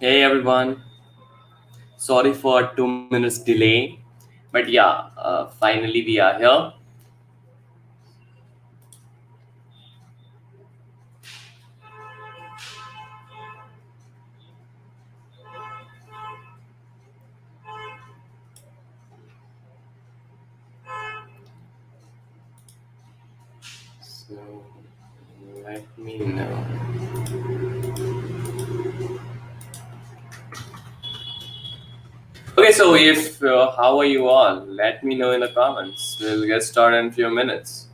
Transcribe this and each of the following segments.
Hey everyone, sorry for 2 minutes delay, but yeah, finally we are here. So let me know. Okay, so if how are you all? Let me know in the comments. We'll get started in a few minutes.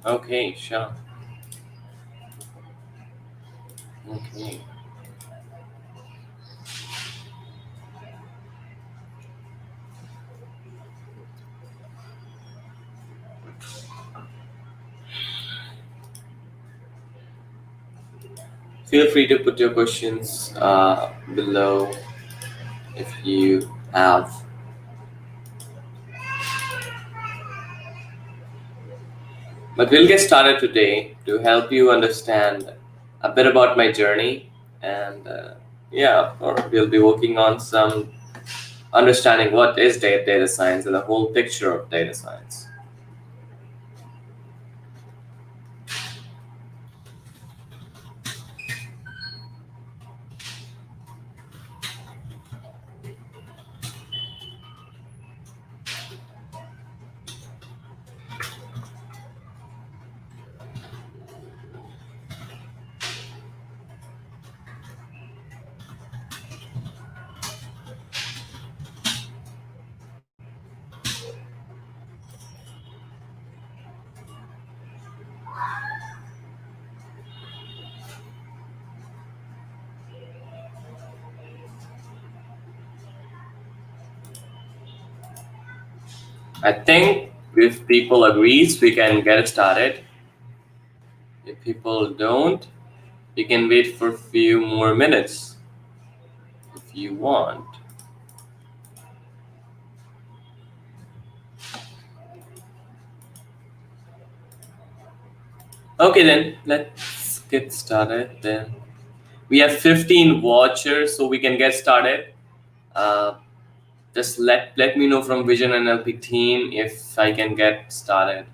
Okay, sure. Okay. Feel free to put your questions below if you have. But we'll get started today to help you understand a bit about my journey. And yeah, or we'll be working on some understanding what is data science and the whole picture of data science. I think if people agrees, we can get started. If people don't, you can wait for a few more minutes if you want. Okay, then let's get started. Then we have 15 watchers, so we can get started. Uh, just let me know from Vision NLP team if I can get started.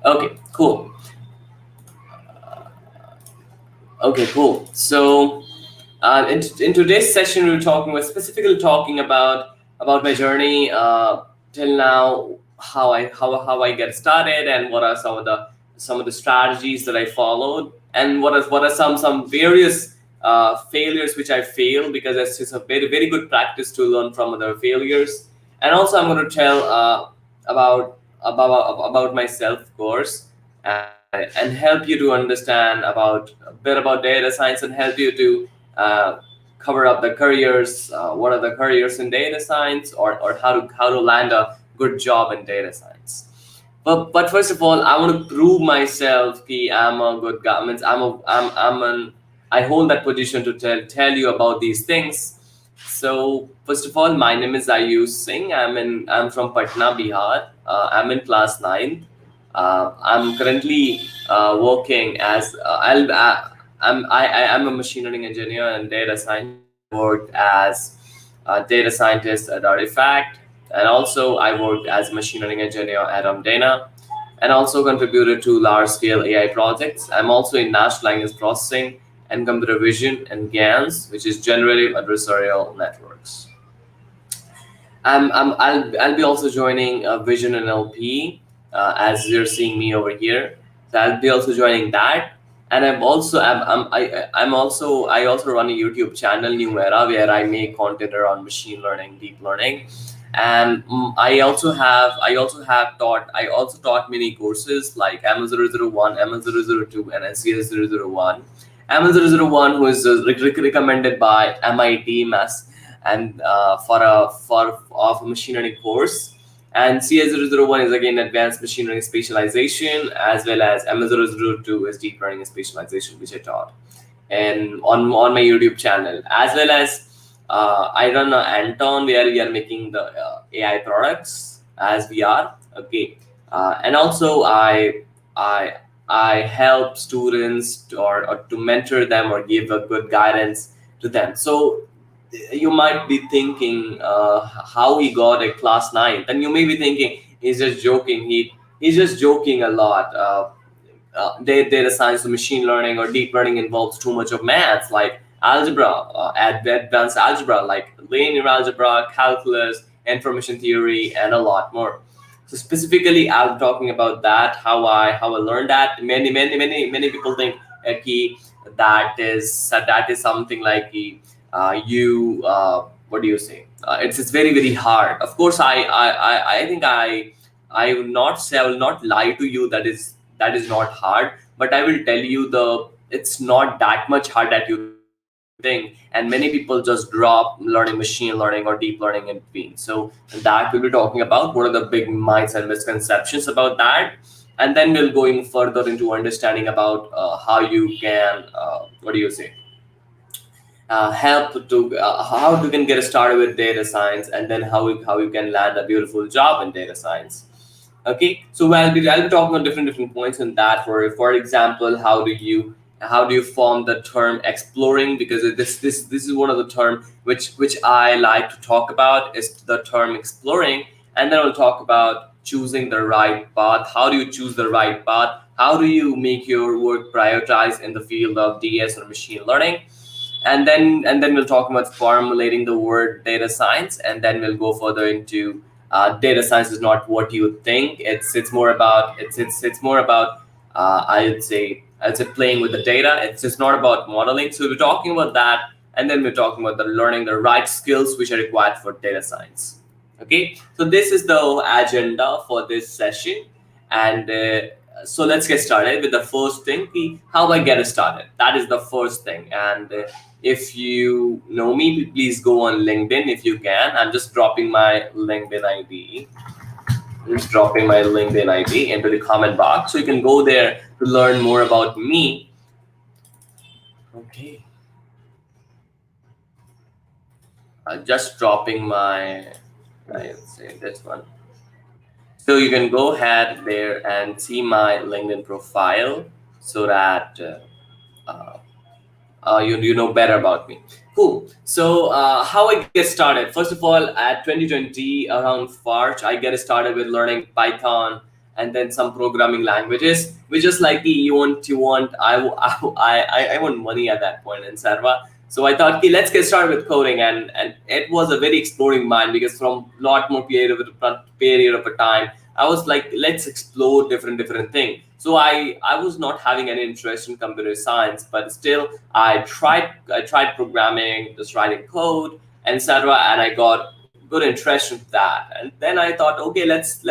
Okay, cool. Okay, cool. So in today's session, we're specifically talking about my journey till now, how I get started, and what are some of the strategies that I followed, and what are some various failures which I failed, because it's just a very good practice to learn from other failures. And also, I'm going to tell about myself, of course, and help you to understand about a bit about data science, and help you to uh, cover up the careers. What are the careers in data science, or how to land a good job in data science. But first of all, I want to prove myself that I'm a good guy. Means I'm an I hold that position to tell you about these things. So first of all, my name is Ayush Singh. I'm from Patna, Bihar. I'm in class 9. I'm currently working as I'm a machine learning engineer and data scientist. I worked as a data scientist at Artifact, and also I worked as a machine learning engineer at Dana, and also contributed to large scale AI projects. I'm also in natural language processing and computer vision and GANs, which is generative adversarial networks. I'll be also joining Vision NLP, as you're seeing me over here. So I'll be also joining that, and I also run a YouTube channel, New Era, where I make content around machine learning, deep learning, and I also taught many courses like ML001, ML002, and NCS 001. ML001, who is recommended by MIT Mass. and for of a machine learning course. And CS001 is again advanced machine learning specialization, as well as M002 is deep learning specialization, which I taught and on my YouTube channel, as well as I run Anton, where we are making the AI products as we are. Okay, and also I I help students or to mentor them or give a good guidance to them. So you might be thinking how he got a class 9, then you may be thinking he's just joking, he's just joking a lot. Data science or machine learning or deep learning involves too much of maths, like algebra, advanced algebra, like linear algebra, calculus, information theory, and a lot more. So specifically, I'm talking about that, how I learned that. Many people think key that is something like you what do you say? It's very hard. Of course, I think I will not say, I will not lie to you that is not hard, but I will tell you it's not that much hard that you think, and many people just drop learning machine learning or deep learning in between. So that we'll be talking about what are the big myths and misconceptions about that, and then we'll going further into understanding about how you can what do you say help to how you can get started with data science, and then how you can land a beautiful job in data science. Okay, so I'll be talking about different points in that. For example, how do you form the term exploring, because this is one of the term which I like to talk about, is the term exploring. And then I'll talk about choosing the right path. How do you choose the right path? How do you make your work prioritize in the field of DS or machine learning? And then we'll talk about formulating the word data science, and then we'll go further into data science is not what you think. It's more about it's more about I'd say playing with the data. It's just not about modeling. So we're talking about that, and then we're talking about the learning the right skills which are required for data science. Okay, so this is the agenda for this session, and so let's get started with the first thing, how I get started. That is the first thing. And if you know me, please go on LinkedIn if you can. I'm just dropping my LinkedIn ID. I'm just dropping my LinkedIn ID into the comment box, so you can go there to learn more about me. Okay, just dropping my, I'll say this one. So you can go ahead there and see my LinkedIn profile, so that you know better about me. Cool. So how I get started? First of all, at 2020 around March, I get started with learning Python and then some programming languages. Which is like you want. I want money at that point in Sarva. So I thought, okay, let's get started with coding, and it was a very exploring mind, because from lot more period of a time, I was like, let's explore different thing. So I was not having any interest in computer science, but still I tried programming, just writing code, and etc. And I got good interest in that. And then I thought, okay, let's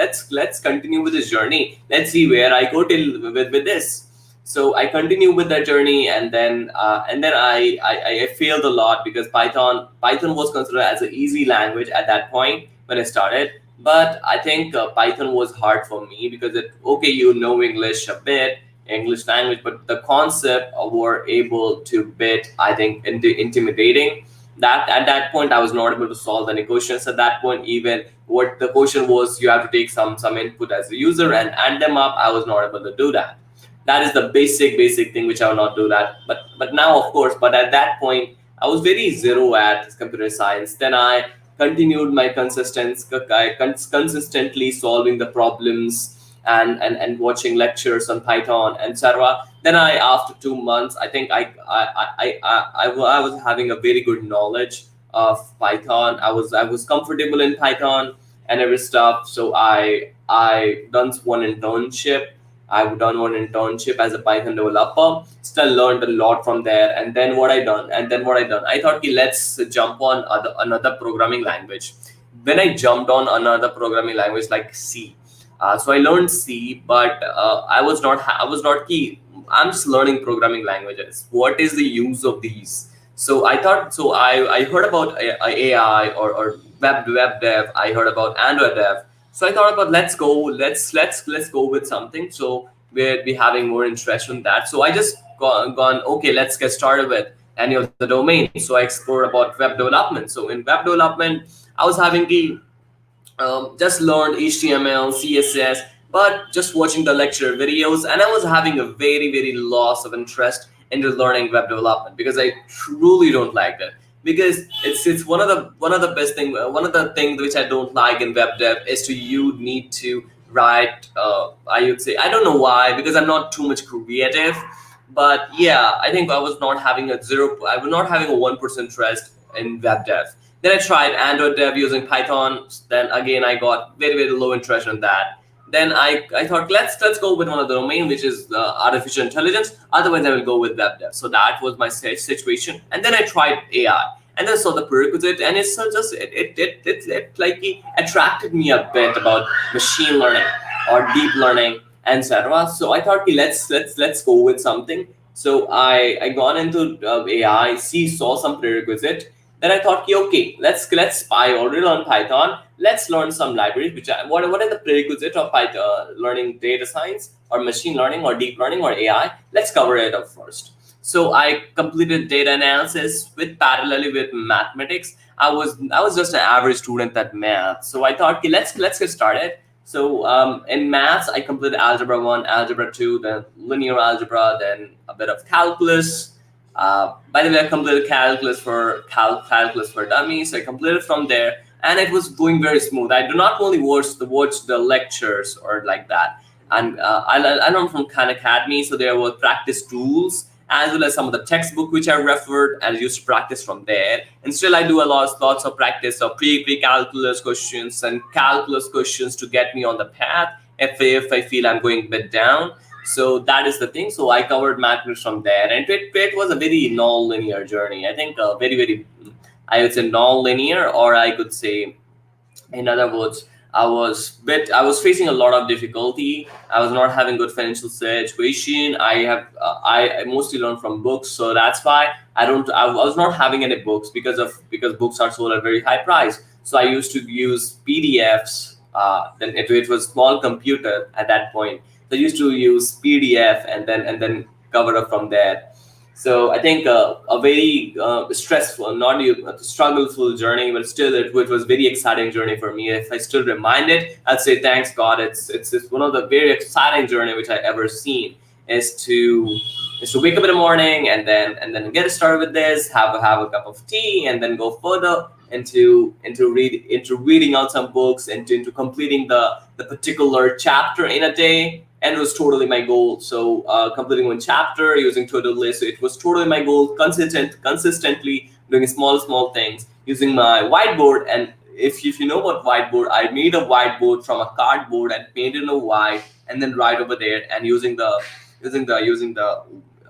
continue with this journey. Let's see where I go till with this. So I continue with that journey, and then I failed a lot, because Python was considered as an easy language at that point when I started. But I think Python was hard for me, because okay, you know English a bit, English language, but the concept were able to bit, I think, intimidating. That at that point I was not able to solve any questions. At that point, even what the question was, you have to take some input as a user and add them up. I was not able to do that. That is the basic thing which I will not do that. But now, of course, but at that point I was very zero at computer science. Then I continued my consistently solving the problems, and watching lectures on Python, etc. Then after 2 months, I think I was having a very good knowledge of Python. I was comfortable in Python and every stuff. So I done one internship. I've done one internship as a Python developer. Still learned a lot from there. And then what I done? I thought, okay, let's jump on another programming language. When I jumped on another programming language like C, so I learned C, but I was not key. I'm just learning programming languages. What is the use of these? So I thought, so I heard about AI or web dev. I heard about Android dev. So I thought about, let's go with something. So we'd be having more interest in that. So I just gone, okay, let's get started with any of the domains. So I explored about web development. So in web development, I was having the just learned HTML, CSS, but just watching the lecture videos, and I was having a very loss of interest into learning web development because I truly don't like it. Because it's one of the best thing, one of the things which I don't like in web dev is to you need to write. I would say, I don't know why, because I'm not too much creative, but yeah, I think I was not having a zero. I was not having a 1% interest in web dev. Then I tried Android dev using Python. Then again, I got very low interest in that. Then I thought, let's go with one of the domain, which is artificial intelligence. Otherwise, I will go with web dev. So that was my situation. And then I tried AI, and then saw the prerequisite, and it's so just it like it attracted me a bit about machine learning or deep learning, etc. So I thought, let's go with something. So I gone into AI, saw some prerequisite. Then I thought, okay, I already learned Python. Let's learn some libraries. What are the prerequisite of Python, learning data science or machine learning or deep learning or AI? Let's cover it up first. So I completed data analysis with parallelly with mathematics. I was just an average student at math. So I thought, okay, let's get started. So in maths, I completed algebra 1, algebra 2, then linear algebra, then a bit of calculus. By the way, I completed calculus for dummies. So I completed from there, and it was going very smooth. I do not only watch the lectures or like that, and I learned from Khan Academy. So there were practice tools as well as some of the textbook which I referred and used to practice from there. And still, I do lots of practice of pre-calculus questions and calculus questions to get me on the path if I feel I'm going a bit down. So that is the thing. So I covered mathematics from there, and it was a very non-linear journey. I think very, I would say non-linear, or I could say, in other words, I was facing a lot of difficulty. I was not having good financial situation. I mostly learned from books, so that's why I was not having any books because books are sold at very high price. So I used to use PDFs. Then it was small computer at that point. So I used to use PDF and then cover up from there. So I think a very stressful, not struggleful journey, but still it was very exciting journey for me. If I still remind it, I'd say thanks God. It's one of the very exciting journey which I ever seen is to wake up in the morning and then get started with this, have a cup of tea, and then go further into reading out some books, into completing the particular chapter in a day. And it was totally my goal. So completing one chapter using to-do list. So it was totally my goal. Consistently doing small things using my whiteboard. And if you know about whiteboard, I made a whiteboard from a cardboard and painted a white, and then right over there, and using the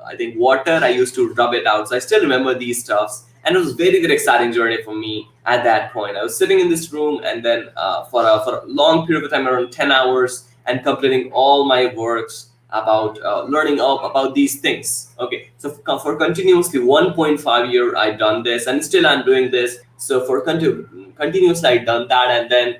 I think water, I used to rub it out. So I still remember these stuffs. And it was very exciting journey for me at that point. I was sitting in this room, and then for a long period of time, around 10 hours, and completing all my works about learning about these things. Okay, so for continuously 1.5 year, I done this, and still I'm doing this. So for continuously I done that, and then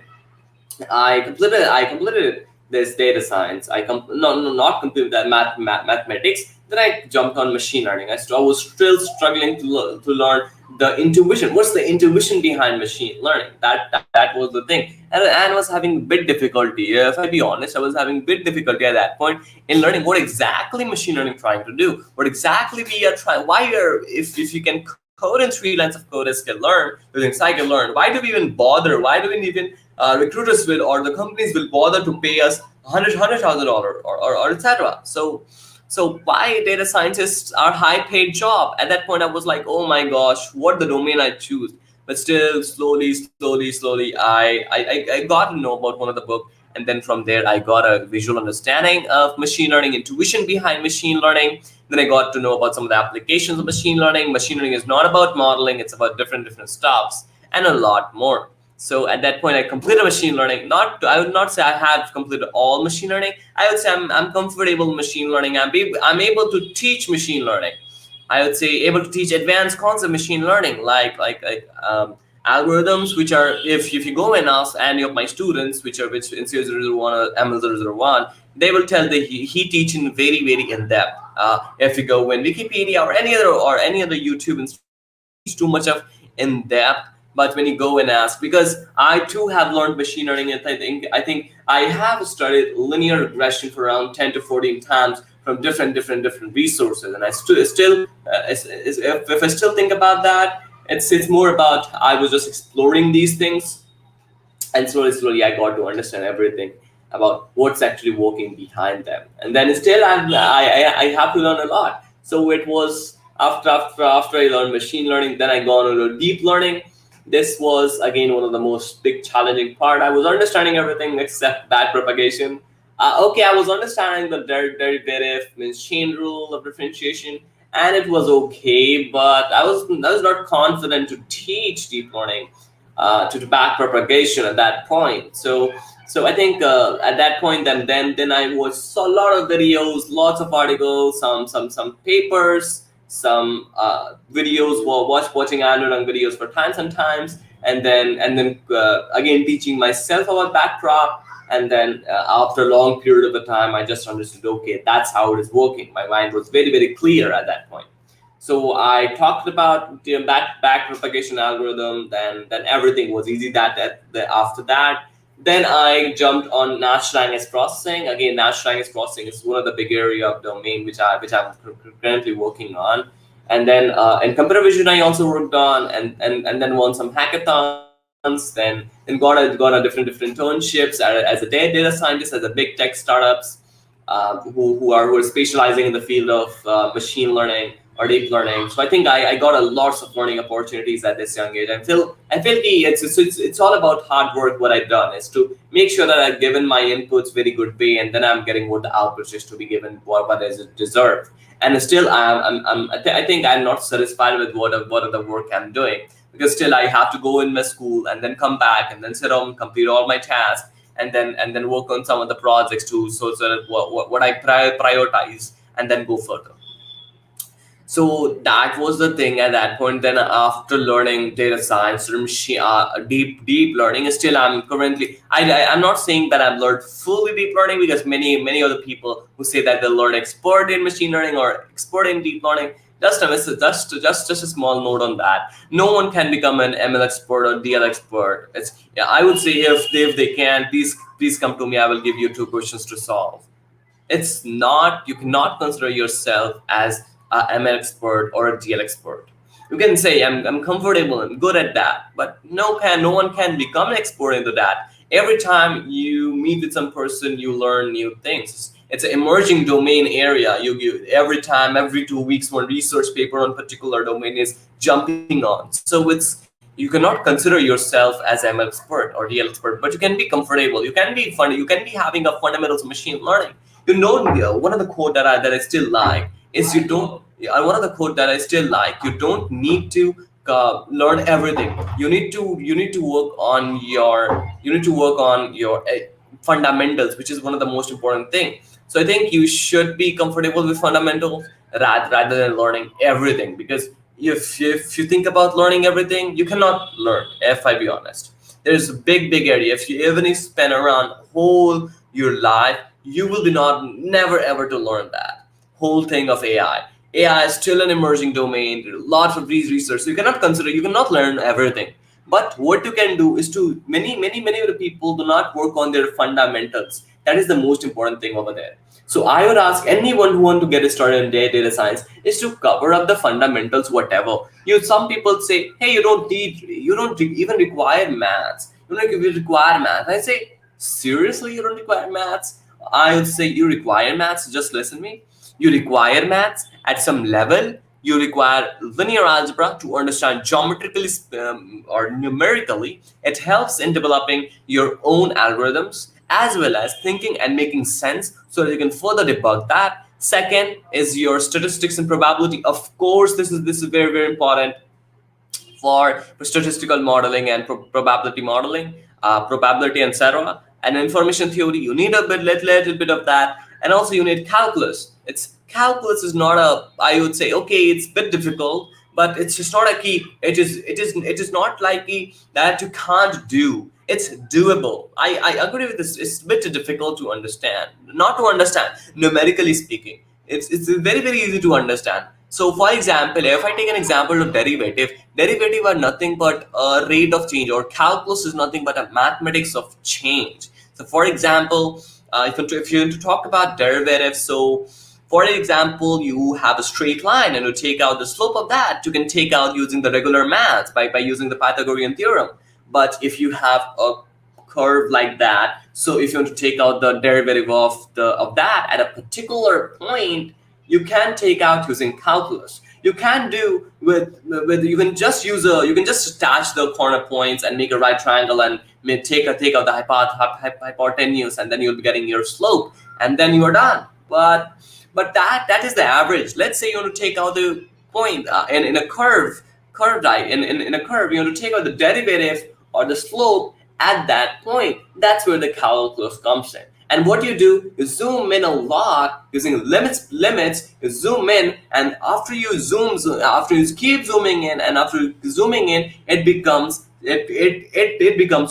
I completed this data science. Not completed that mathematics. Then I jumped on machine learning. I was still struggling to learn the intuition. What's the intuition behind machine learning? That was the thing, and I was having bit difficulty. If I be honest, I was having bit difficulty at that point in learning what exactly machine learning trying to do. What exactly we are trying. Why are if you can code in 3 lines of code as can learn using scikit-learn, why do we even bother? Why do we even recruiters will or the companies will bother to pay us $100,000 or etc. So why data scientists are high paid job? At that point, I was like, oh my gosh, what the domain I choose? But still, slowly, I got to know about one of the book, and then from there, I got a visual understanding of machine learning, intuition behind machine learning. Then I got to know about some of the applications of machine learning. Machine learning is not about modeling; it's about different stuffs and a lot more. So at that point, I completed machine learning. I would not say I have completed all machine learning. I would say I'm comfortable in machine learning. I'm able to teach machine learning. I would say able to teach advanced concept machine learning, algorithms, which are, if you go and ask any of my students, which in 001 or ML001, they will tell that he teaching very in depth. If you go in Wikipedia or any other YouTube instructor, he don't teach too much of in depth. But when you go and ask, because I too have learned machine learning, and I think I have studied linear regression for around 10 to 14 times from different resources, and I still if I still think about that, it's more about I was just exploring these things, and slowly I got to understand everything about what's actually working behind them. And then still I have to learn a lot. So it was after I learned machine learning, then I got into deep learning. This was again one of the most big challenging part. I was understanding everything except back propagation. Okay, I was understanding the derivative means chain rule of differentiation, and it was okay, but I was not confident to teach deep learning to back propagation at that point. So I think at that point, then I saw a lot of videos, lots of articles, some papers, some videos, watching Android videos for times and times, and then again teaching myself about backprop. And then after a long period of the time, I just understood, okay, that's how it is working. My mind was very clear at that point. So I talked about the back propagation algorithm. Then everything was easy. After that, then I jumped on natural language processing. Again, natural language processing is one of the big area of domain which I'm currently working on. And then in computer vision, I also worked on, and then won some hackathons. Then got a different internships as a data scientist as a big tech startups, who are specializing in the field of machine learning or deep learning. So I think I got a lots of learning opportunities at this young age. I feel it's all about hard work. What I've done is to make sure that I've given my inputs very good way, and then I'm getting what the outputs is to be given what is it deserved. And still I think I'm not satisfied with what of the work I'm doing, because still I have to go in my school and then come back and then sit home, complete all my tasks, and then work on some of the projects too, so that what I prioritize, and then go further. So that was the thing at that point. Then after learning data science or deep learning, still I'm currently I'm not saying that I've learned fully deep learning, because many other people who say that they learn expert in machine learning or expert in deep learning. Just a small note on that. No one can become an ML expert or DL expert. I would say if they can, please come to me. I will give you two questions to solve. It's not, you cannot consider yourself as a ML expert or a DL expert. You can say I'm comfortable and good at that, but no one can become an expert into that. Every time you meet with some person, you learn new things. It's an emerging domain area. You every time, every 2 weeks, one research paper on particular domain is jumping on. So you cannot consider yourself as ML expert or DL expert, but you can be comfortable. You can be fun. You can be having a fundamentals of machine learning. One of the quote that I still like is you don't. One of the quote that I still like: you don't need to learn everything. You need to work on your fundamentals, which is one of the most important thing. So I think you should be comfortable with fundamentals rather than learning everything, because if you think about learning everything, you cannot learn. If I be honest, there's a big area. If you even spend around whole your life, you will be never ever to learn that whole thing of AI. AI is still an emerging domain. There are lots of these research. So you cannot learn everything. But what you can do is to many of the people do not work on their fundamentals. That is the most important thing over there. So I would ask anyone who want to get started in data science is to cover up the fundamentals, whatever. Some people say, hey, you don't even require maths. You don't even require math. I say, seriously, you don't require maths? I would say you require maths. Just listen to me. You require maths at some level. You require linear algebra to understand geometrically or numerically. It helps in developing your own algorithms, as well as thinking and making sense, so that you can further debug that. Second is your statistics and probability. Of course, this is very important for statistical modeling and probability modeling, probability, etc. And information theory, you need a little bit of that. And also you need calculus. It's calculus is not a, I would say, okay, it's a bit difficult, but it's just not a key. It is not likely that you can't do. It's doable. I agree with this. It's a bit difficult to understand, not to understand, numerically speaking. It's very, very easy to understand. So for example, if I take an example of derivative are nothing but a rate of change, or calculus is nothing but a mathematics of change. So for example, if you want to talk about derivatives, so for example, you have a straight line and you take out the slope of that. You can take out using the regular math by using the Pythagorean theorem. But if you have a curve like that, so if you want to take out the derivative of that at a particular point, you can take out using calculus. You can do with you can just use a you can just attach the corner points and make a right triangle and take out the hypotenuse, and then you'll be getting your slope, and then you are done. But that is the average. Let's say you want to take out the point in a curve, right? In a curve, you want to take out the derivative or the slope at that point. That's where the calculus comes in. And what you do, you zoom in a lot using limits. You zoom in, and after you keep zooming in, and after zooming in, it becomes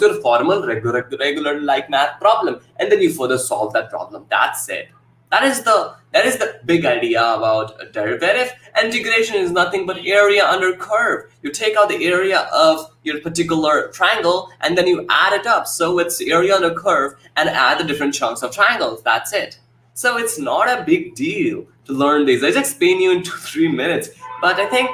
your formal regular like math problem, and then you further solve that problem. That's it. That is the big idea about a derivative. Integration is nothing but area under curve. You take out the area of your particular triangle and then you add it up. So it's area under curve and add the different chunks of triangles. That's it. So it's not a big deal to learn these. I just explain you in 2-3 minutes, but I think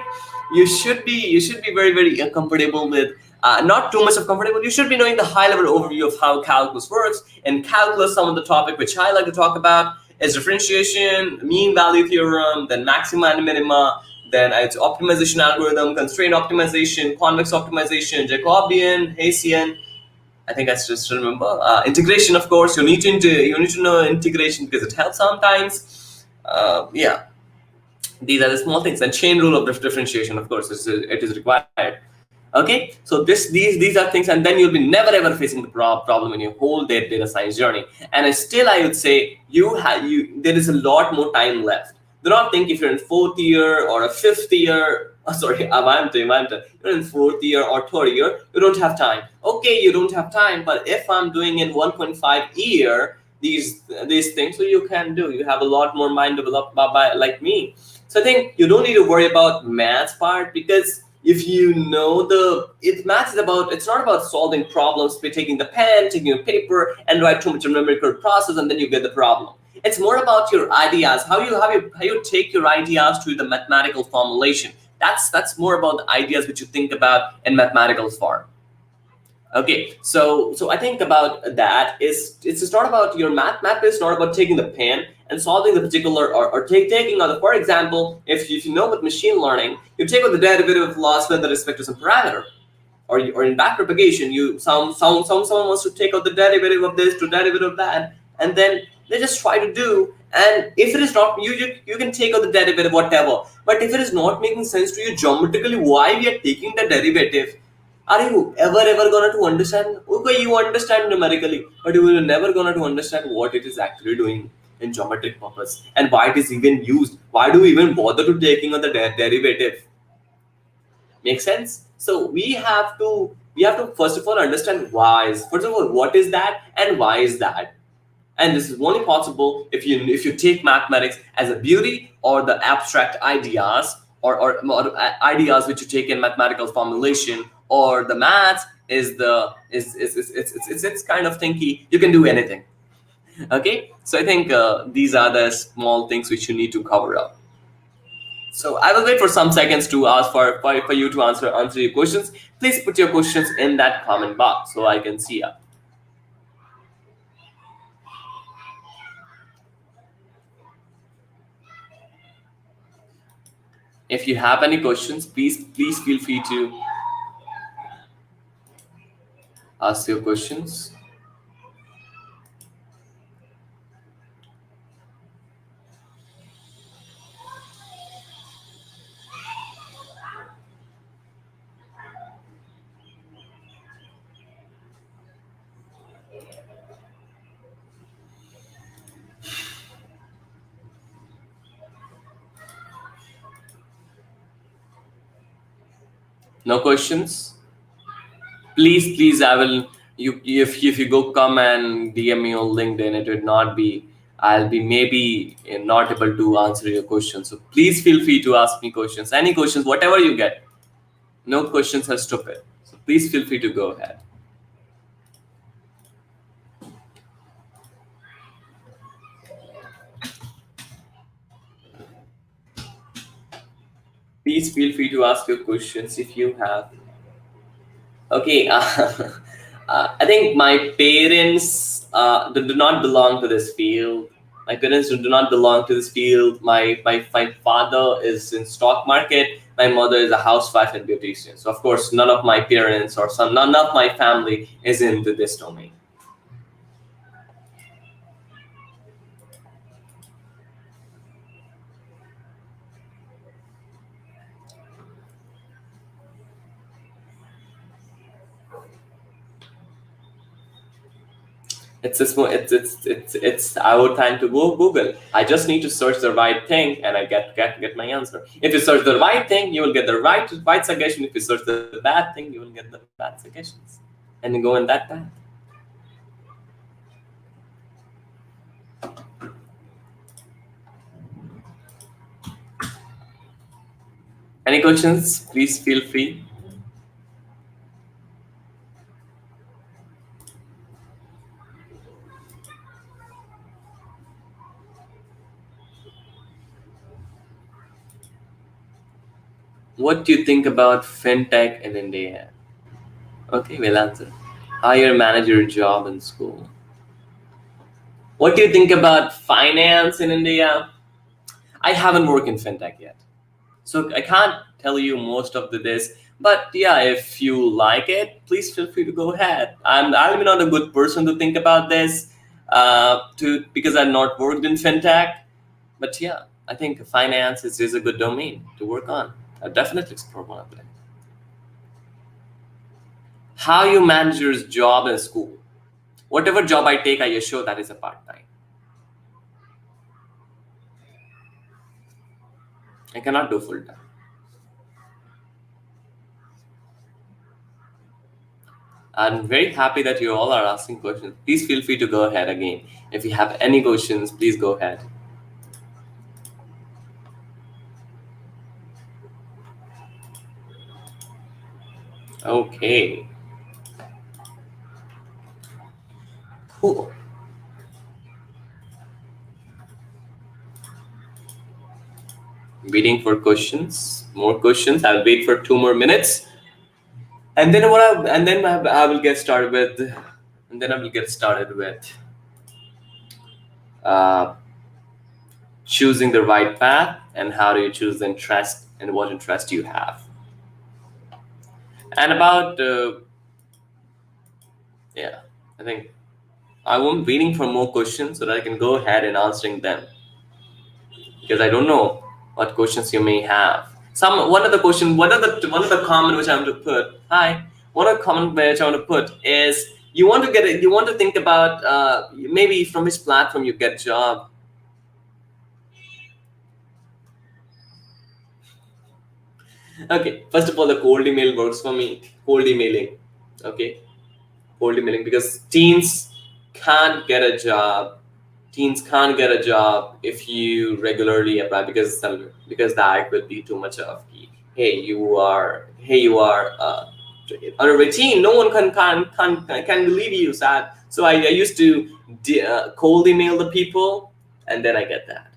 you should be very, very comfortable with not too much of comfortable. You should be knowing the high level overview of how calculus works. In calculus, some of the topic which I like to talk about is differentiation, mean value theorem, then maxima and minima, then it's optimization algorithm, constraint optimization, convex optimization, Jacobian, Hessian. I think I just remember integration. Of course, you need to know integration because it helps sometimes. Yeah, these are the small things. And chain rule of differentiation, of course, it is required. Okay, so these are things, and then you'll be never ever facing the problem in your whole data science journey. And still, I would say there is a lot more time left. Do not think if you're in fourth year or a fifth year. Oh, sorry, you're in fourth year or third year, you don't have time. Okay, you don't have time, but if I'm doing in 1.5 year these things, so you can do. You have a lot more mind developed by like me. So I think you don't need to worry about maths part, because if you know maths is about, it's not about solving problems by taking the pen, taking a paper and write too much numerical process and then you get the problem. It's more about your ideas, how you take your ideas to the mathematical formulation. That's more about the ideas which you think about in mathematical form. Okay, so I think about that is, it's just not about your math is not about taking the pen and solving the particular, or taking other. For example, if you know with machine learning, you take out the derivative of loss with respect to some parameter, or in backpropagation, someone wants to take out the derivative of this to derivative of that, and then they just try to do. And if it is not, you can take out the derivative whatever. But if it is not making sense to you geometrically, why we are taking the derivative, are you ever gonna to understand? Okay, you understand numerically, but you will never gonna to understand what it is actually doing in geometric purpose and why it is even used. Why do we even bother to taking on the derivative? Make sense? So we have to first of all understand why. First of all, what is that and why is that? And this is only possible if you take mathematics as a beauty, or the abstract ideas, or ideas which you take in mathematical formulation, or the maths is the it's kind of thinky. You can do anything. Okay, so I think these are the small things which you need to cover up. So I will wait for some seconds to ask for you to answer your questions. Please put your questions in that comment box so I can see. If you have any questions, please feel free to ask your questions. No questions? Please, I will. You if you go come and DM me on LinkedIn, it would not be. I'll be maybe not able to answer your questions. So please feel free to ask me questions. Any questions, whatever you get. No questions are stupid. So please feel free to go ahead. Please feel free to ask your questions if you have. Okay, I think my parents do not belong to this field. My parents do not belong to this field. My father is in stock market. My mother is a housewife and beautician. So of course, none of my parents or none of my family is into this domain. It's our time to go Google. I just need to search the right thing and I get my answer. If you search the right thing, you will get the right suggestion. If you search the bad thing, you will get the bad suggestions. And you go in that path. Any questions? Please feel free. What do you think about fintech in India? Okay, we'll answer. Hire manager job in school. What do you think about finance in India? I haven't worked in fintech yet. So I can't tell you most of this, but yeah, if you like it, please feel free to go ahead. I'm not a good person to think about this, to because I've not worked in fintech. But yeah, I think finance is a good domain to work on. I definitely explore one of them. How you manage your job and school. Whatever job I take, I assure that is a part time. I cannot do full time. I'm very happy that you all are asking questions. Please feel free to go ahead again. If you have any questions, please go ahead. Okay. Cool. Waiting for questions. More questions. I'll wait for 2 more minutes, and then I will get started with, uh, choosing the right path and how do you choose the interest and what interest you have. And about yeah, I think I'm waiting for more questions so that I can go ahead and answering them because I don't know what questions you may have. One of the question, one of the comment which I want to put. Hi, one of the comment which I want to put is you want to think about maybe from which platform you get job. Okay, first of all, the cold email works for me. Cold emailing, okay, cold emailing because can't get a job teens can't get a job if you regularly apply because that would be too much of the hey you are under 18, no one can believe you sad. So I used to cold email the people and then I get that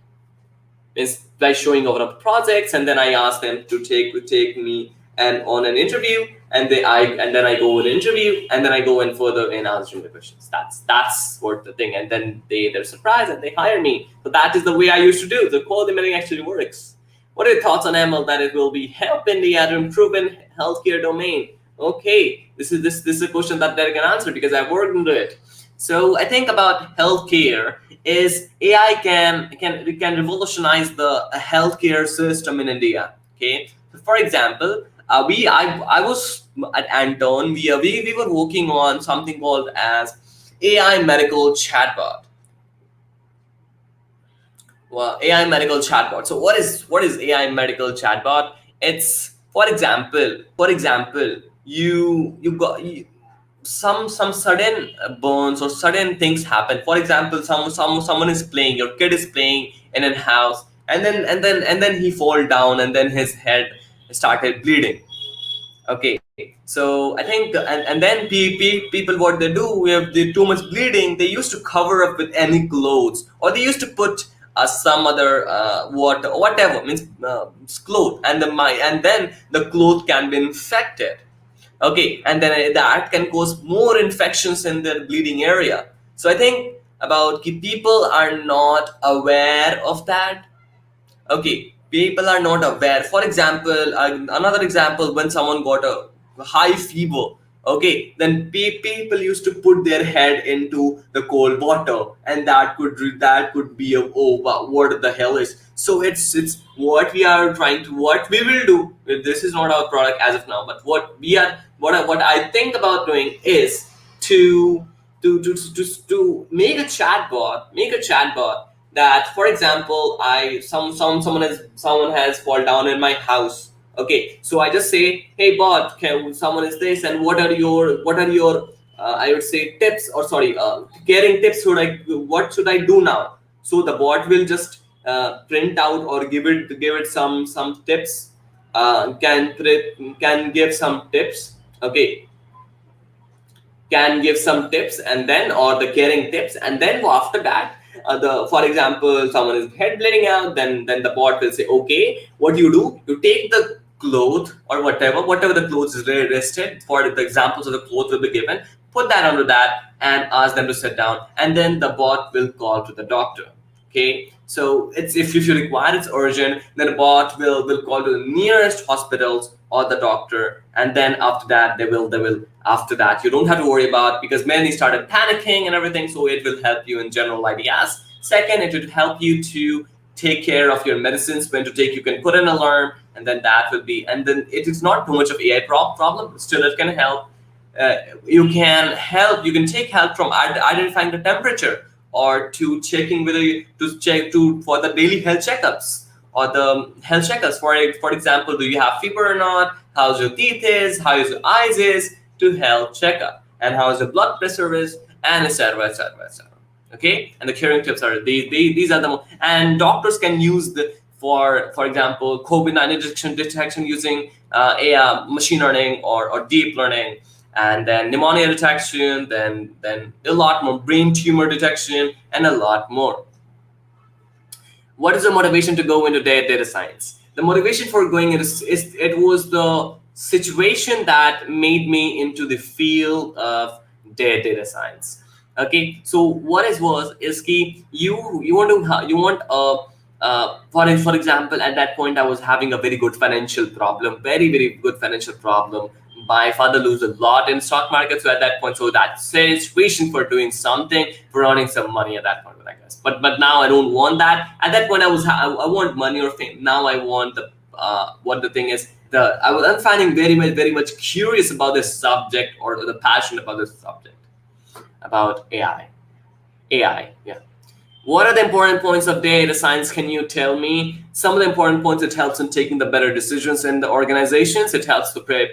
is by showing over of projects and then I ask them to take me and on an interview and then I go an interview and then I go in further in answering the questions. That's what the thing. And then they're surprised and they hire me. So that is the way I used to do. The cold emailing actually works. What are your thoughts on ML that it will be help India to improve in healthcare domain? Okay, this is a question that they can answer because I worked into it. So I think about healthcare is AI can revolutionize the healthcare system in India. Okay, so for example, I was at Anton. We were working on something called as AI medical chatbot. Well, AI medical chatbot. So what is AI medical chatbot? It's For example, some sudden burns or sudden things happen. For example, someone is playing, your kid is playing in a house, and then he fall down, and then his head started bleeding. Okay, so I think, and then people, what they do, if they too much bleeding, they used to cover up with any clothes, or they used to put some other whatever means cloth, and then the cloth can be infected. Okay, and then that can cause more infections in the bleeding area. So I think about people are not aware of that. Okay, people are not aware. For example, another example, when someone got a high fever, okay, then people used to put their head into the cold water, and that could be a, oh wow, what the hell is. So it's what we are trying to, what we will do. This is not our product as of now, but what I think about doing is to to make a chatbot that, for example, someone has fall down in my house. Okay, so I just say, hey bot, someone is this, and what are your I would say tips, or sorry, caring tips, what should I do now? So the bot will just print out or give it some tips, can give some tips. Okay, can give some tips, and then, or the caring tips, and then after that, the for example, someone is head bleeding out, then the bot will say, okay, what do, you take the cloth, or whatever the clothes is rested for, the examples of the cloth will be given, put that under that, and ask them to sit down, and then the bot will call to the doctor. Okay, so it's, if you require, it's urgent, then the bot will call to the nearest hospitals or the doctor, and then after that, they will after that, you don't have to worry about, because many started panicking and everything. So it will help you in general ideas. Second, it will help you to take care of your medicines, when to take. You can put an alarm, and then that will be, and then it is not too much of AI problem. Still, it can help. You can take help from identifying the temperature, or to checking whether to check to for the daily health checkups, or the health checkups. For example, do you have fever or not? How's your teeth is? How is your eyes is? To health checkup, and how is your blood pressure is, and etc, etc, etc. Okay, and the caring tips are these are and doctors can use the, for example, COVID-19 detection using AI, machine learning, or deep learning, and then pneumonia detection, then a lot more, brain tumor detection, and a lot more. What is the motivation to go into data science? The motivation for going is it was the situation that made me into the field of data science. Okay, so what is was is key, you want for example, at that point I was having a very good financial problem, very good financial problem. My father lose a lot in stock market, so at that point, so that situation for doing something, for earning some money at that point, I guess. But now I don't want that. At that point, I want money or fame. Now I want the what the thing is, I'm finding very much curious about this subject, or the passion about this subject, about AI. AI, yeah. What are the important points of data science? Can you tell me some of the important points? It helps in taking the better decisions in the organizations. It helps to play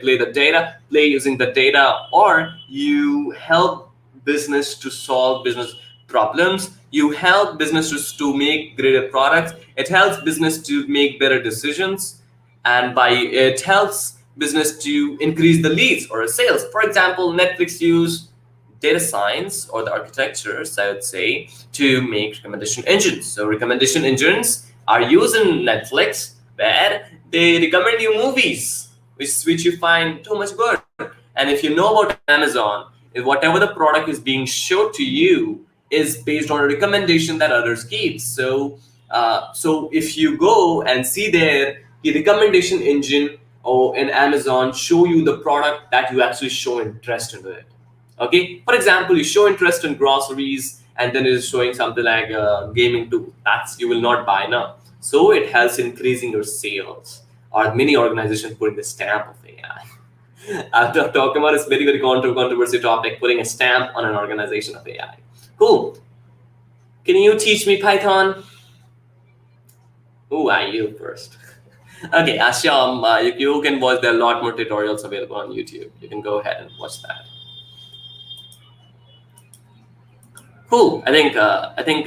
using the data, or you help business to solve business problems. You help businesses to make greater products. It helps business to make better decisions, and it helps business to increase the leads or sales. For example, Netflix use data science, or the architectures, I would say, to make recommendation engines. So recommendation engines are used in Netflix, where they recommend you movies which you find too much good. And if you know about Amazon, if whatever the product is being showed to you is based on a recommendation that others give. So so if you go and see there, the recommendation engine or in Amazon show you the product that you actually show interest into it. Okay, for example, you show interest in groceries, and then it is showing something like gaming too. That's you will not buy now. So it helps increasing your sales. Or many organizations putting the stamp of AI. After talking about this very controversial topic, putting a stamp on an organization of AI. Cool. Can you teach me Python? Who are you first? Okay, Ashyam, you can watch. There are a lot more tutorials available on YouTube. You can go ahead and watch that. Cool. I think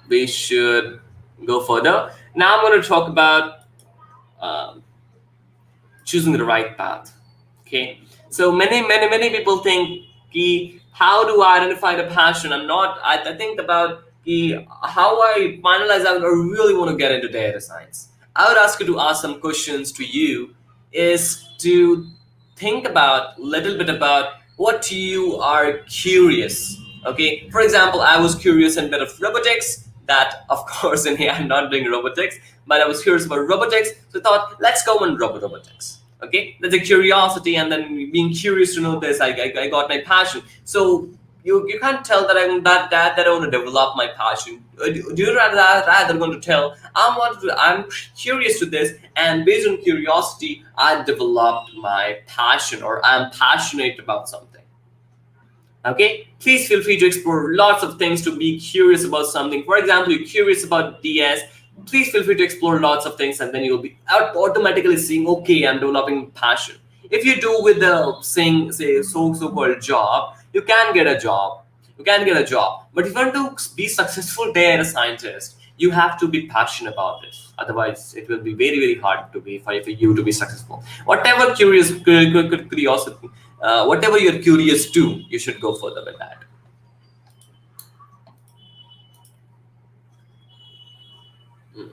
we should go further. Now I'm going to talk about um, choosing the right path. Okay, so many people think कि how do I identify the passion? I think about कि how I finalize out I really want to get into data science. I would ask you to ask some questions to you is to think about a little bit about what you are curious. Okay, for example, I was curious in a bit of robotics. That of course in here I'm not doing robotics, but I was curious about robotics, so I thought let's go and robotics. Okay, that's a curiosity, and then being curious to know this, I got my passion. So you can't tell that that I want to develop my passion. Do you rather going to tell I'm curious to this, and based on curiosity I developed my passion, or I'm passionate about something. Okay, please feel free to explore lots of things to be curious about something. For example, you're curious about DS, please feel free to explore lots of things, and then you'll be automatically seeing, okay, I'm developing passion. If you do with the saying, say, so-called job, you can get a job. You can get a job. But if you want to be successful data scientist, you have to be passionate about this. Otherwise, it will be very hard to be for you to be successful. Whatever curiosity, whatever you're curious to, you should go further with that. Hmm.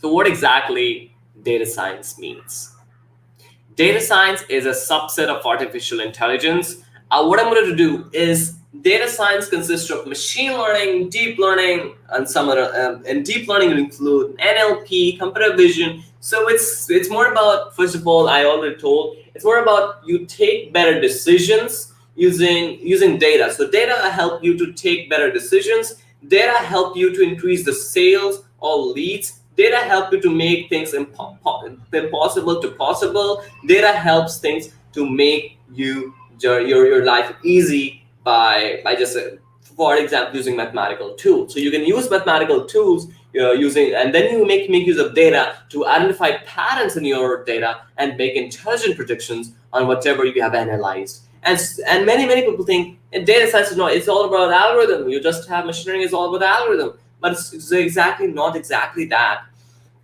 So, what exactly data science means? Data science is a subset of artificial intelligence. What I'm going to do is data science consists of machine learning, deep learning, and some other. And deep learning will include NLP, computer vision. So it's more about, first of all, I already told, it's more about you take better decisions using data. So data help you to take better decisions. Data help you to increase the sales or leads. Data help you to make things impossible to possible. Data helps things to make your life easy by just for example using mathematical tools. So you can use mathematical tools using, and then you make use of data to identify patterns in your data and make intelligent predictions on whatever you have analyzed. And many people think in data science is not, it's all about algorithm. You just have machine learning is all about algorithm, but it's exactly not exactly that.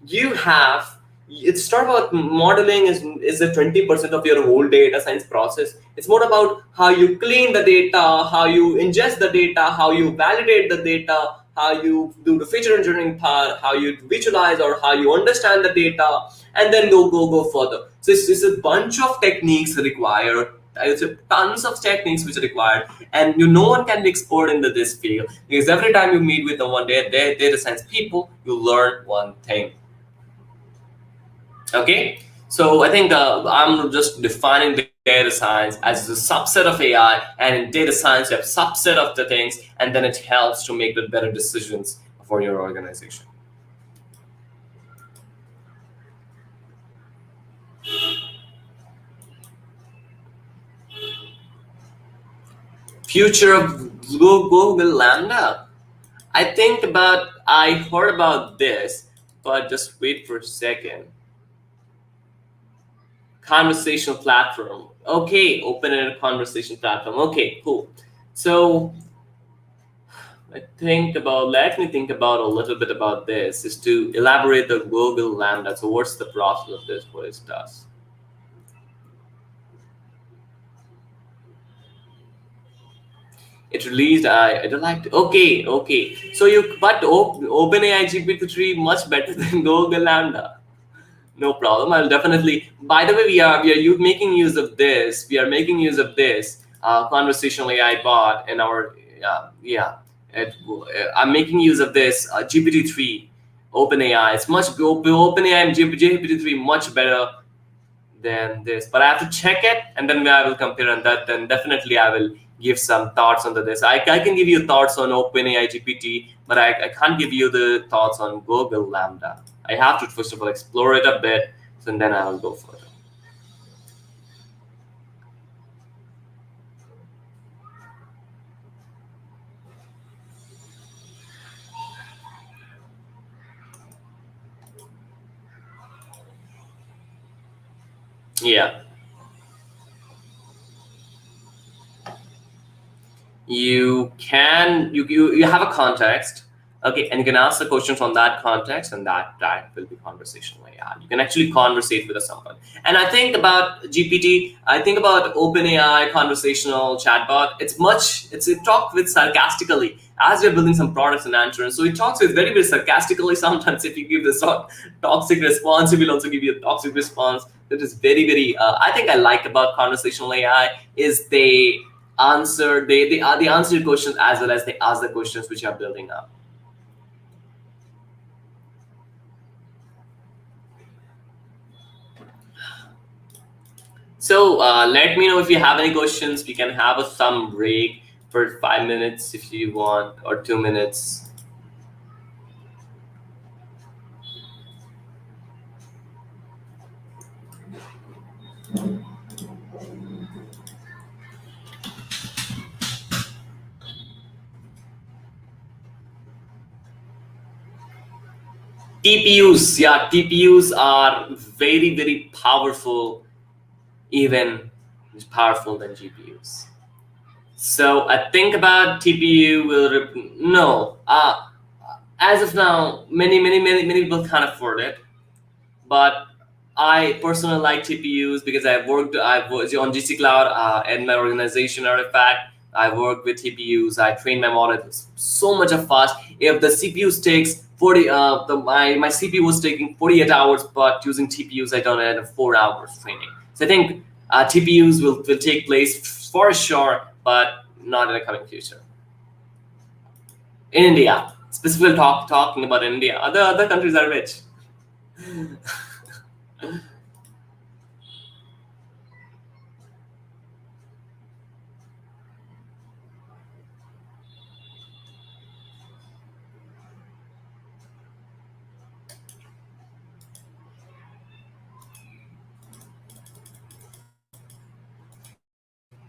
You have, it's not about modeling is the 20% of your whole data science process. It's more about how you clean the data, how you ingest the data, how you validate the data, how you do the feature engineering part, how you visualize or how you understand the data, and then go further. So it's a bunch of techniques required. I would say tons of techniques which are required, and no one can be expert into this field, because every time you meet with the one data science people, you learn one thing. Okay, so I think I'm just defining data science as a subset of AI, and in data science you have subset of the things, and then it helps to make the better decisions for your organization. Future of Google Lambda. I heard about this, but just wait for a second. Conversational platform. Okay, open a conversation platform. Okay, cool. So let me think about a little bit about this, is to elaborate the Google Lambda. So what's the process of this, what it does? It released, I don't like to, okay. So but OpenAI GPT-3 much better than Google Lambda. No problem. I'll definitely. By the way, making use of this. We are making use of this conversational AI bot in our yeah. I'm making use of this GPT-3 OpenAI. It's much OpenAI and GPT-3 much better than this, but I have to check it, and then I will compare on that. Then definitely I will give some thoughts on this. I can give you thoughts on OpenAI GPT, but I can't give you the thoughts on Google Lambda. I have to first of all explore it a bit, so then I will go further. Yeah. You have a context, okay, and you can ask the question from that context, and that will be conversational AI. You can actually conversate with someone. And I think about GPT, I think about OpenAI conversational chatbot. It talks with sarcastically as we're building some products and answers. So it talks with very sarcastically. Sometimes if you give this toxic response, it will also give you a toxic response. That is very I think I like about conversational AI is they answer your questions as well as they ask the questions which you are building up. So let me know if you have any questions. We can have some break for 5 minutes if you want, or 2 minutes. TPUs, yeah, TPUs are very powerful, even powerful than GPUs. So I think about TPU will no. As of now, many people can't afford it, but I personally like TPUs because I've worked on GC Cloud and my organization Artifact. I work with TPUs. I train my model so much of fast. If the CPU takes 40, my CPU was taking 48 hours, but using TPUs I done it in 4 hours training. So I think TPUs will take place for sure, but not in the coming future. In India, specifically talking about India, other countries are rich.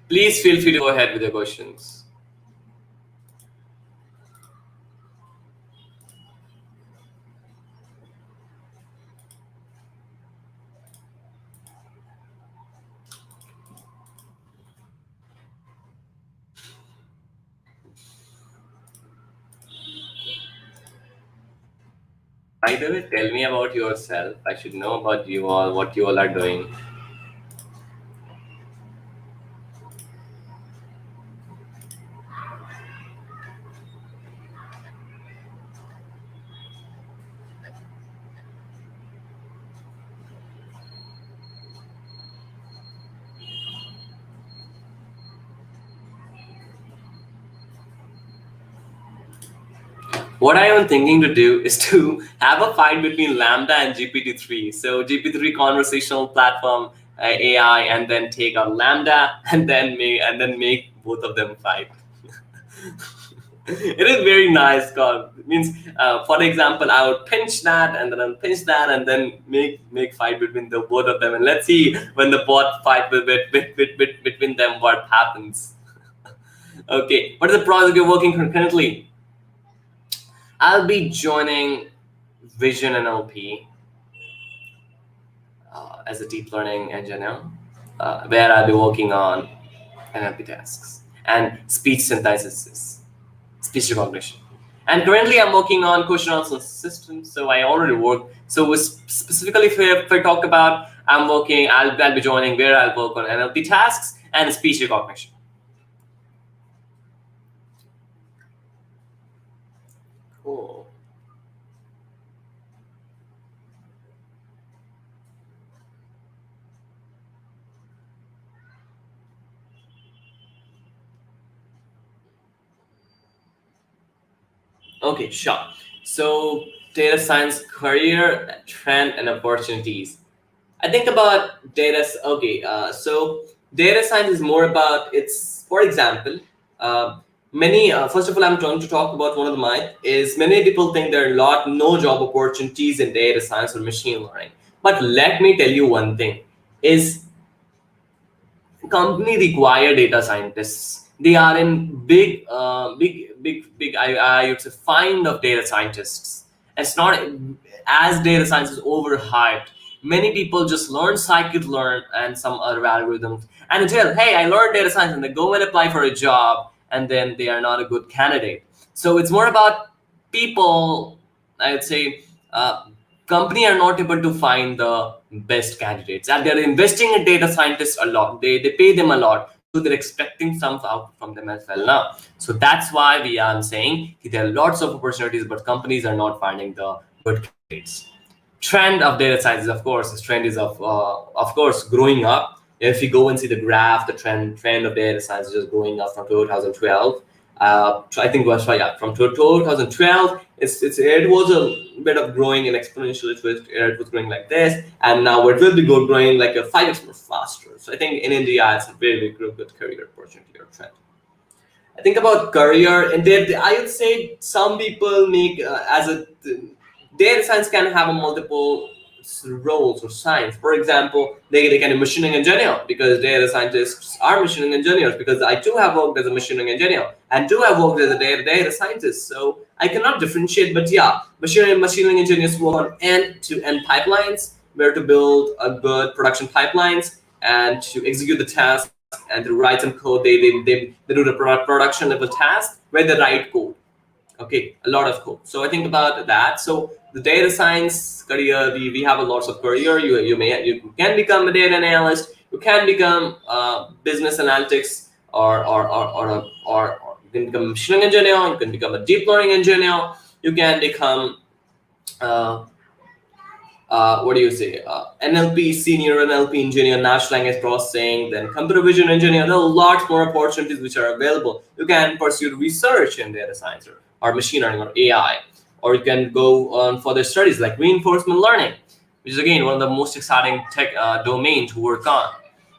Please feel free to go ahead with your questions. By the way, tell me about yourself. I should know about you all, what you all are doing. What I am thinking to do is to have a fight between Lambda and GPT-3. So GPT-3 conversational platform AI, and then take out Lambda, and then make both of them fight. It is very nice. God, it means, for example, I would pinch that, and then I'll pinch that, and then make fight between the both of them, and let's see when the bot fight between them, what happens. Okay, what is the project you're working currently? I'll be joining Vision NLP as a deep learning engineer, where I'll be working on NLP tasks and speech synthesis, speech recognition. And currently, I'm working on question answer systems. So I already work. So specifically, if I talk about, I'll be joining where I'll work on NLP tasks and speech recognition. Cool. Okay, sure. So data science career trend and opportunities. I think about data. Okay, so data science is more about it's. For example, uh, many. First of all, I'm trying to talk about one of the myth is many people think there are no job opportunities in data science or machine learning. But let me tell you one thing: is company require data scientists. They are in big. I would say find of data scientists. It's not as data science is overhyped. Many people just learn scikit-learn and some other algorithms and tell, hey, I learned data science, and they go and apply for a job, and then they are not a good candidate. So it's more about people, I would say, company are not able to find the best candidates, and they're investing in data scientists a lot. They pay them a lot, so they're expecting some out from them as well now. So that's why I'm saying there are lots of opportunities, but companies are not finding the good candidates. Trend of data science is, of course, this trend is of course growing up. If you go and see the graph, the trend of data science is just going up from 2012. I think it was, yeah, from 2012 it was a bit of growing and exponential. It was growing like this, and now it will be growing like a 5x more faster. So I think in India it's a very good career opportunity or trend. I think about career, and I would say some people make as a data science can have a multiple roles or science. For example, they can be machining engineer, because data scientists are machining engineers. Because I too have worked as a machining engineer and too have worked as a data scientist, so I cannot differentiate. But yeah, machining engineers work on end-to-end pipelines, where to build a good production pipelines and to execute the task and to write some code. They do the production level task where they write code. Okay, a lot of code. So I think about that. So the data science career, we have a lots of career. You can become a data analyst. You can become business analytics, or you can become a machine engineer. You can become a deep learning engineer. You can become what do you say, NLP, senior NLP engineer, natural language processing, then computer vision engineer. There are lots more opportunities which are available. You can pursue research in data science or machine learning or AI, or you can go on further studies like reinforcement learning, which is again one of the most exciting tech domain to work on.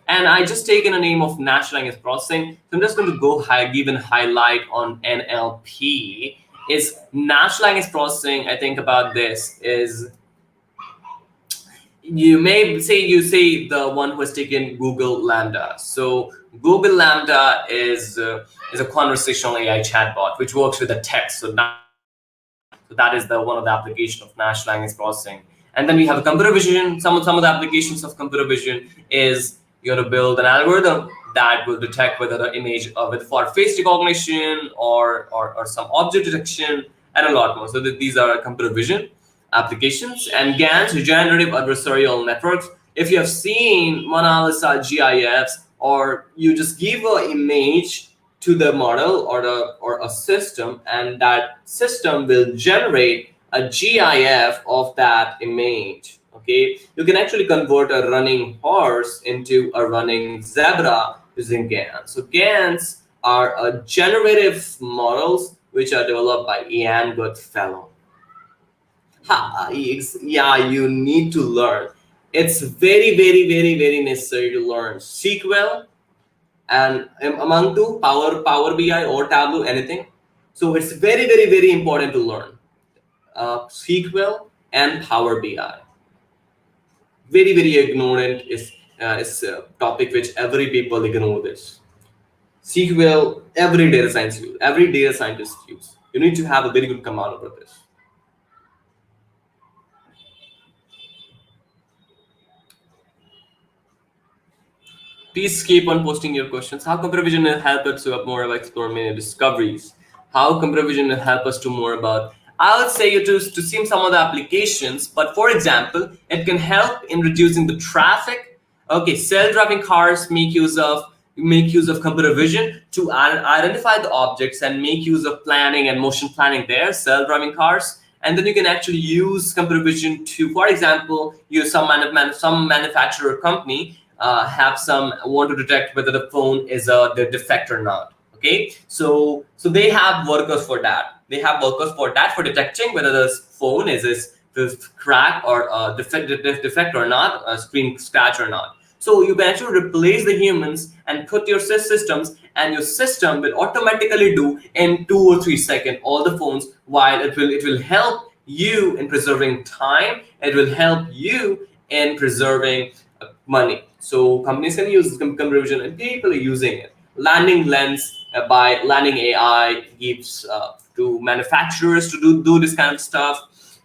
And I just taken a name of natural language processing. So I'm just going to go give a highlight on NLP. Is natural language processing, I think about this, is you say the one who has taken Google Lambda. So Google Lambda is a conversational AI chatbot which works with the text. So that is the one of the application of natural language processing. And then we have computer vision. Some of the applications of computer vision is you're going to build an algorithm that will detect whether the image with for face recognition or some object detection, and a lot more. So these are computer vision applications. And GANs, generative adversarial networks. If you have seen Mona Lisa GIFs, or you just give an image to the model or a system, and that system will generate a GIF of that image. Okay, you can actually convert a running horse into a running zebra using GANs. So GANs are generative models which are developed by Ian Goodfellow. Yeah, you need to learn. It's very necessary to learn SQL, and among two, Power BI or Tableau, anything. So it's very important to learn SQL and Power BI. Very ignorant is a topic which every people ignore this. SQL, every data scientist use. You need to have a very good command over this. Please keep on posting your questions. How computer vision will help us to more about explore many discoveries? How computer vision will help us to more about, I would say, to see some of the applications, but for example, it can help in reducing the traffic. Okay, self-driving cars make use of computer vision to identify the objects and make use of planning and motion planning there, self-driving cars. And then you can actually use computer vision to, for example, use some manufacturer company want to detect whether the phone is the defect or not. Okay, so they have workers for that. They have workers for that, for detecting whether the phone is this crack or defect or not, a screen scratch or not. So you can actually replace the humans and put your systems, and your system will automatically do in 2 or 3 seconds all the phones, while it will help you in preserving time. It will help you in preserving money. So companies can use computer vision, and people are using it. Landing lens by landing AI gives to manufacturers to do this kind of stuff.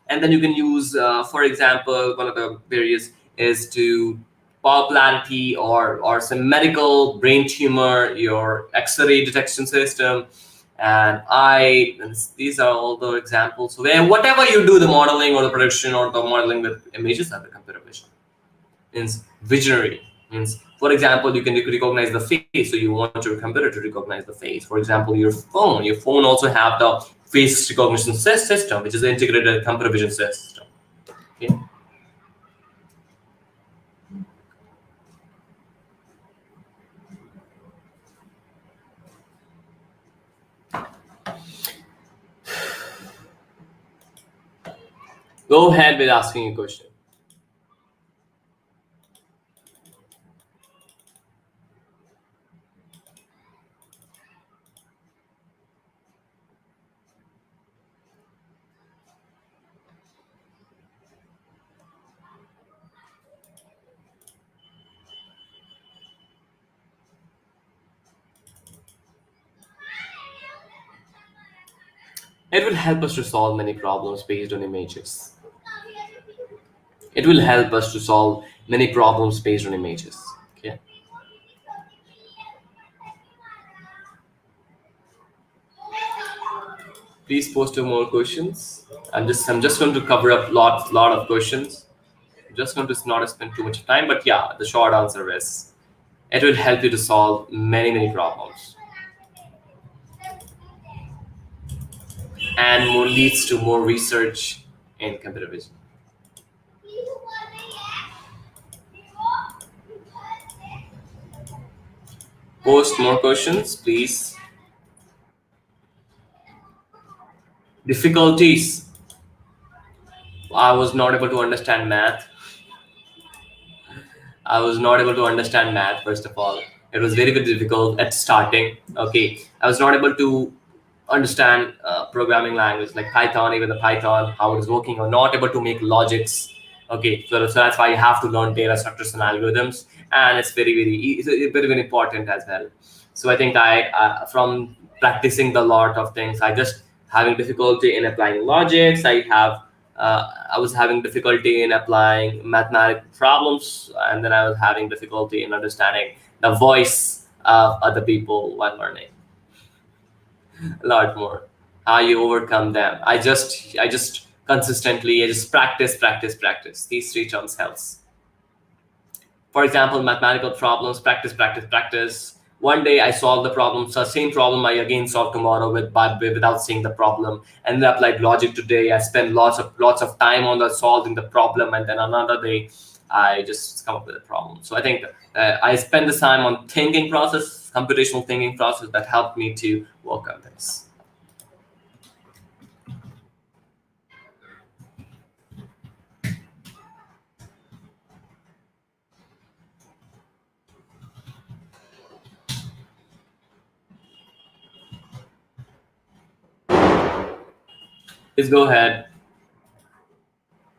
And then you can use, for example, one of the various is to popularity or some medical brain tumor, your X-ray detection system, and these are all the examples where whatever you do, the modeling or the prediction or the modeling with images under computer vision. Means visionary. Means, for example, you can recognize the face, so you want your computer to recognize the face. For example, your phone also have the face recognition system, which is an integrated computer vision system. Okay. Go ahead with asking a question. It will help us to solve many problems based on images. It will help us to solve many problems based on images. Okay. Please post more questions. I'm just going to cover up lot of questions. I'm just going to not spend too much time, but yeah, the short answer is it will help you to solve many problems and more leads to more research in computer vision. Post more questions, please. Difficulties. I was not able to understand math. I was not able to understand math, first of all. It was very difficult at starting. Okay. I was not able to understand programming language like Python, even the Python, how it is working, or not able to make logics. Okay. So that's why you have to learn data structures and algorithms. And it's very important as well. So I think from practicing the lot of things, I just having difficulty in applying logics. I was having difficulty in applying mathematical problems, and then I was having difficulty in understanding the voice of other people while learning. A lot more. How you overcome them. I just consistently, I just practice. These three terms helps. For example, mathematical problems, practice. One day I solve the problem, so same problem I again solve tomorrow without seeing the problem. And then applied logic today. I spend lots of time on the solving the problem, and then another day I just come up with a problem. So I think I spend the time on computational thinking process that helped me to work on this. Please go ahead.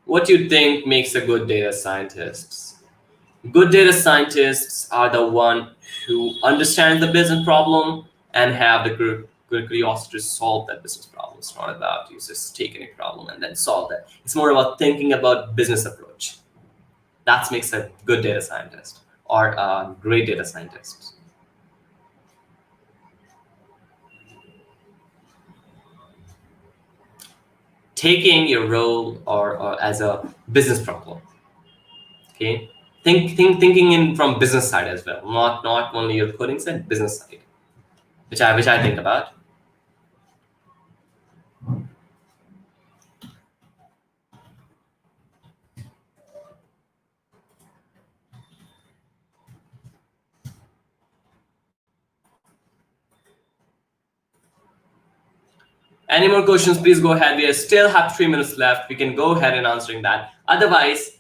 What do you think makes a good data scientist? Good data scientists are the one who understand the business problem and have the good curiosity to solve that business problem. It's not about you just take any problem and then solve it. It's more about thinking about business approach. That makes a good data scientist or a great data scientist. Taking your role or as a business problem. Okay, thinking in from business side as well, not only your coding side, business side, which I think about. Any more questions? Please go ahead. We still have 3 minutes left. We can go ahead and answering that. Otherwise,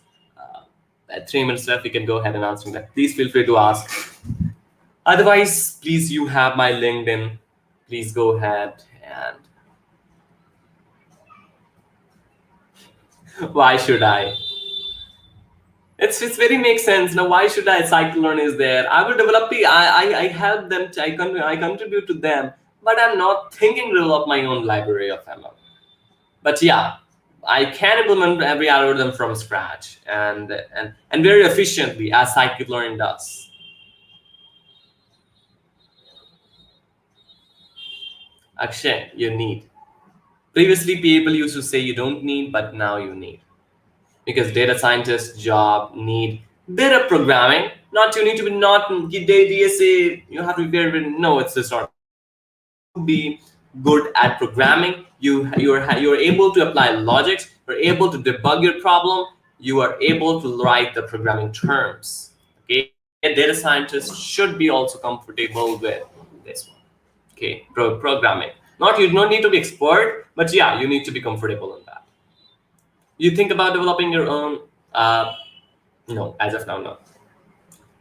at 3 minutes left, we can go ahead and answering that. Please feel free to ask. Otherwise, please, you have my LinkedIn. Please go ahead and why should I? It's very makes sense now. Why should I? Cyclone is there. I will develop. I help them. I contribute to them, but I'm not thinking to develop my own library of ML. But yeah, I can implement every algorithm from scratch and very efficiently as scikit-learn does. Akshay, you need. Previously, people used to say you don't need, but now you need. Because data scientist job need bit of programming. Not you need to be not they say you have to be very no, it's just not. You need to be good at programming. You're able to apply logics. You're able to debug your problem. You are able to write the programming terms. Okay, data scientists should be also comfortable with this one. Okay, programming. Not you don't need to be expert, but yeah, you need to be comfortable in that. You think about developing your own? No, as of now, no.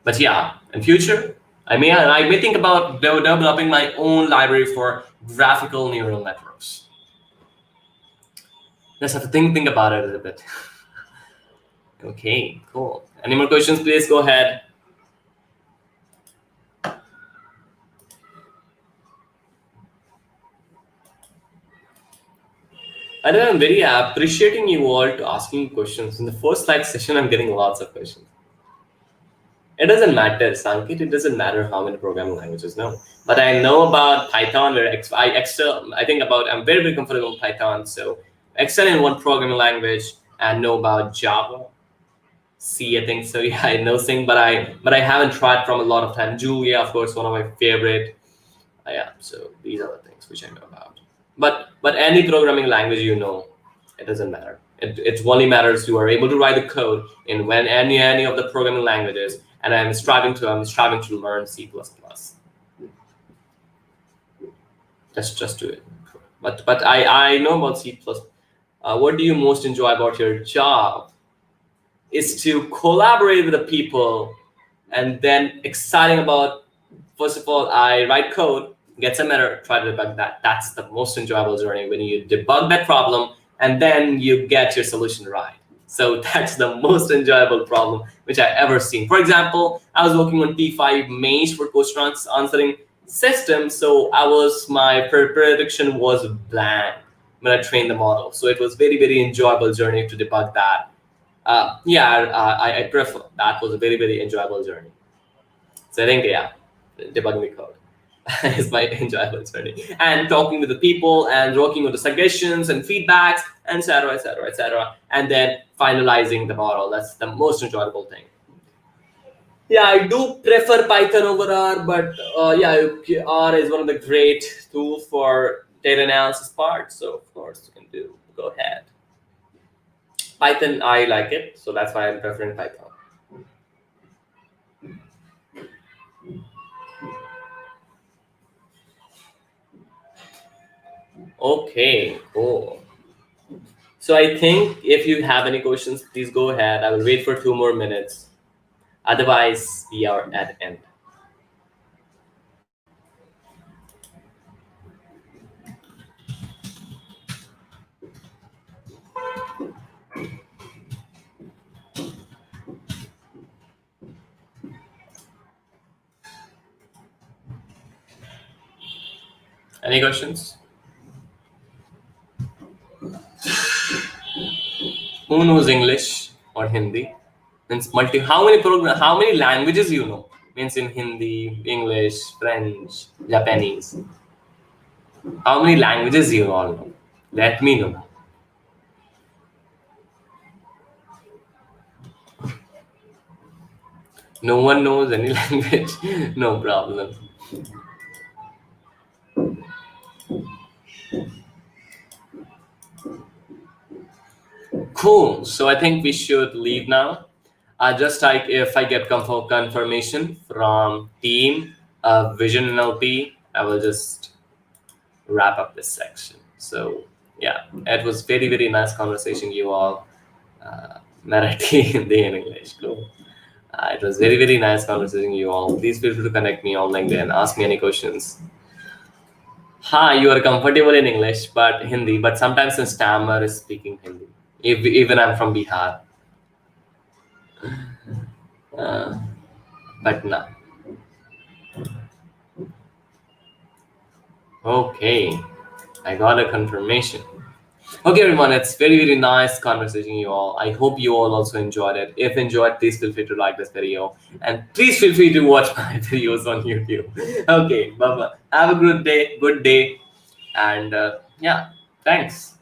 But yeah, in future, I may think about developing my own library for graphical neural networks. Let's have to think about it a little bit. Okay, cool. Any more questions? Please go ahead. And I'm very appreciating you all to asking questions. In the first live session, I'm getting lots of questions. It doesn't matter, Sankit. It doesn't matter how many programming languages. No, but I know about Python. Where I excel. I think about. I'm very comfortable with Python. So excel in one programming language and know about Java, C. I think so. Yeah, I know Sing, but I haven't tried from a lot of time. Julia, of course, one of my favorite. Yeah. So these are the things which I know about. But any programming language it doesn't matter. It only matters you are able to write the code in when any of the programming languages. And I'm striving to learn C++. Just do it. But I know about C++. What do you most enjoy about your job? Is to collaborate with the people, and then exciting about. First of all, I write code, get some error, try to debug that. That's the most enjoyable journey when you debug that problem and then you get your solution right. So that's the most enjoyable problem which I ever seen. For example, I was working on T5 maze for question answering system. So my prediction was blank when I trained the model. So it was very enjoyable journey to debug that. I prefer that was a very enjoyable journey. So I think debugging the code is my enjoyable journey, and talking with the people and working with the suggestions and feedbacks, and etc., and then finalizing the model. That's the most enjoyable thing. Yeah, I do prefer Python over R, but R is one of the great tools for data analysis part. So of course you can go ahead. Python, I like it, so that's why I'm preferring Python. Okay, cool. So I think if you have any questions, please go ahead. I will wait for 2 more minutes. Otherwise, we are at end. Any questions? Who knows English or Hindi? Means how many languages you know? Means in Hindi, English, French, Japanese. How many languages you all know? Let me know. No one knows any language. No problem. Cool. So I think we should leave now. Just like if I get confirmation from team Vision NLP, I will just wrap up this section. So yeah, it was very nice conversation. You all, Marathi, Hindi, and English. Cool. It was very nice conversation. You all. Please feel free to connect me on LinkedIn. Ask me any questions. Hi, you are comfortable in English, but Hindi. But sometimes a stammer is speaking Hindi. Even I'm from Bihar. Uh, Patna. Okay, I got a confirmation. Okay, everyone, it's very, very nice conversation, you all. I hope you all also enjoyed it. If enjoyed, please feel free to like this video, and please feel free to watch my videos on YouTube. Okay, bye bye. Have a good day, and yeah, thanks.